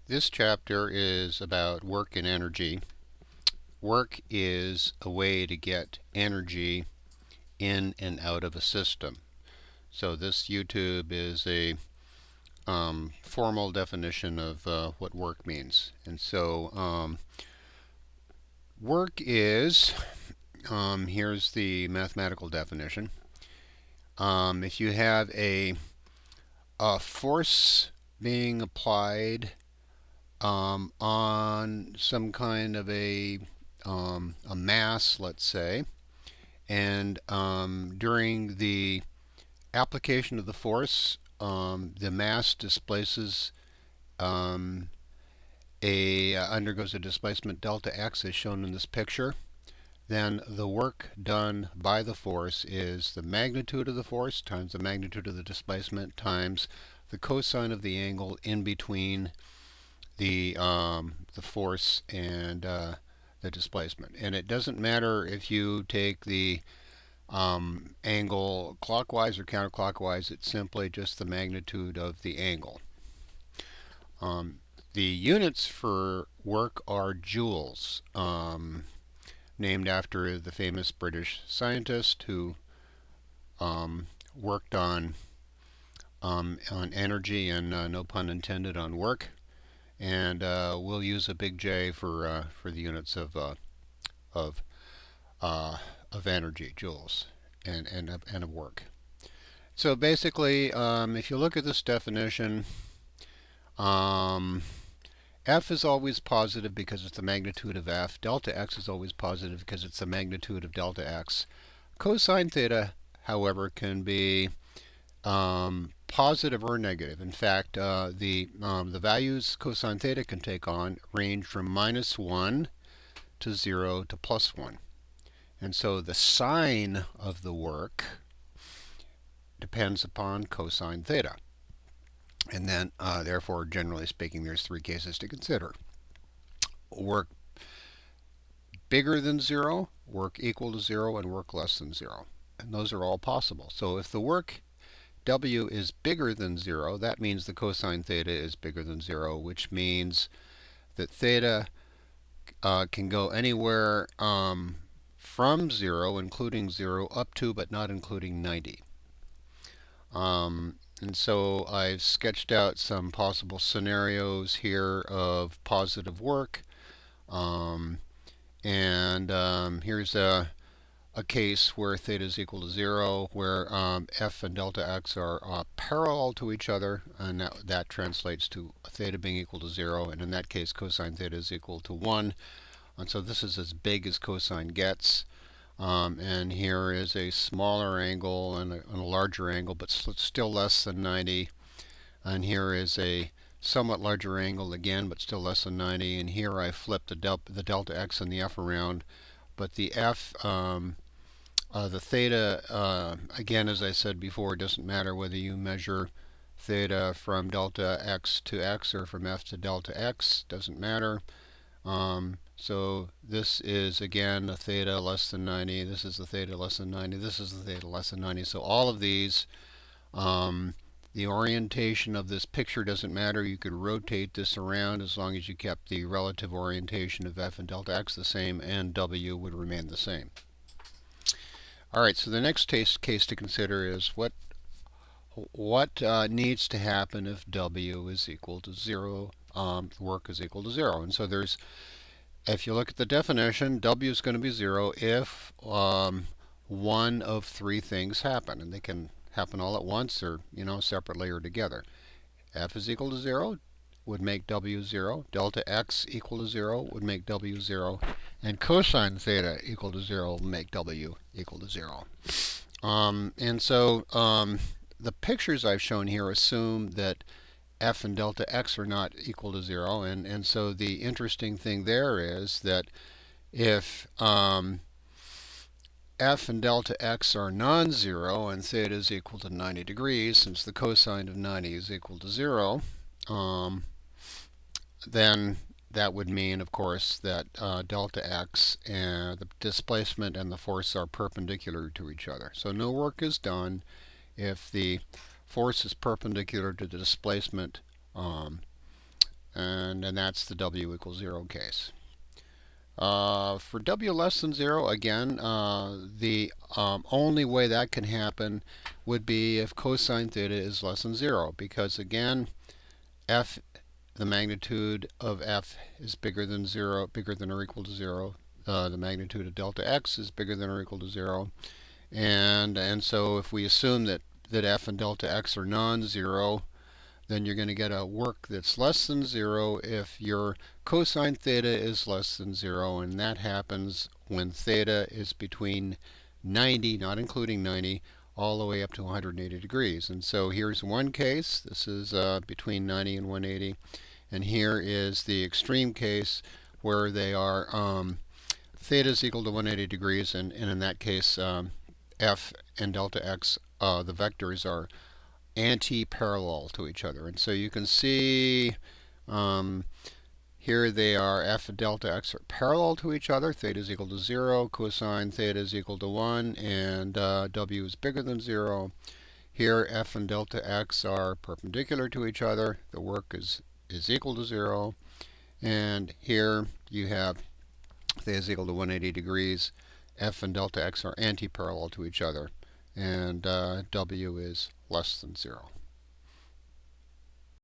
This chapter is about work and energy. Work is a way to get energy in and out of a system. So this YouTube is a formal definition of what work means. And so work is, here's the mathematical definition. If you have a force being applied on some kind of a mass, let's say, and during the application of the force, the mass displaces undergoes a displacement delta x as shown in this picture. Then the work done by the force is the magnitude of the force times the magnitude of the displacement times the cosine of the angle in between the force and the displacement. And it doesn't matter if you take the angle clockwise or counterclockwise, it's simply just the magnitude of the angle. The units for work are joules, named after the famous British scientist who worked on energy and no pun intended on work. And we'll use a big J for the units of energy, joules, and of work. So basically, if you look at this definition, F is always positive because it's the magnitude of F. Delta X is always positive because it's the magnitude of delta X. Cosine theta, however, can be positive or negative. In fact, the values cosine theta can take on range from -1 to 0 to +1. And so the sign of the work depends upon cosine theta. And then, therefore, generally speaking, there's three cases to consider. Work bigger than 0, work equal to 0, and work less than 0. And those are all possible. So if the work W is bigger than 0, that means the cosine theta is bigger than 0, which means that theta can go anywhere from 0, including 0, up to but not including 90. And so I've sketched out some possible scenarios here of positive work. Here's a case where theta is equal to 0, where f and delta x are parallel to each other, and that translates to theta being equal to 0, and in that case cosine theta is equal to 1. And so this is as big as cosine gets. And here is a smaller angle and a larger angle, but still less than 90. And here is a somewhat larger angle again, but still less than 90. And here I flipped the delta x and the f around, but the f, the theta, again, as I said before, it doesn't matter whether you measure theta from delta x to x or from f to delta x, doesn't matter. So this is, again, a theta less than 90. This is the theta less than 90. This is the theta less than 90. So all of these, the orientation of this picture doesn't matter. You could rotate this around as long as you kept the relative orientation of f and delta x the same, and w would remain the same. All right, so the next case to consider is what needs to happen if w is equal to 0, work is equal to 0. And so there's, if you look at the definition, W is going to be 0 if one of three things happen. And they can happen all at once or, separately or together. F is equal to 0 would make W 0. Delta X equal to 0 would make W 0. And cosine theta equal to 0 will make W equal to 0. And so the pictures I've shown here assume that f and delta x are not equal to 0, and so the interesting thing there is that if f and delta x are non-zero and theta is equal to 90 degrees, since the cosine of 90 is equal to 0, then that would mean, of course, that delta x and the displacement and the force are perpendicular to each other. So no work is done if the force is perpendicular to the displacement and that's the w equals 0 case. For w less than 0, again, the only way that can happen would be if cosine theta is less than 0, because again, f, the magnitude of f is bigger than 0, bigger than or equal to 0. The magnitude of delta x is bigger than or equal to 0. And so if we assume that f and delta x are non-zero, then you're going to get a work that's less than 0 if your cosine theta is less than 0, and that happens when theta is between 90, not including 90, all the way up to 180 degrees. And so here's one case. This is between 90 and 180. And here is the extreme case where they are theta is equal to 180 degrees, and in that case, f and delta x, the vectors are anti-parallel to each other. And so you can see here they are, f and delta x are parallel to each other. Theta is equal to 0, cosine theta is equal to 1, and w is bigger than 0. Here f and delta x are perpendicular to each other. The work is equal to 0. And here you have theta is equal to 180 degrees. F and delta x are anti-parallel to each other, and w is less than 0.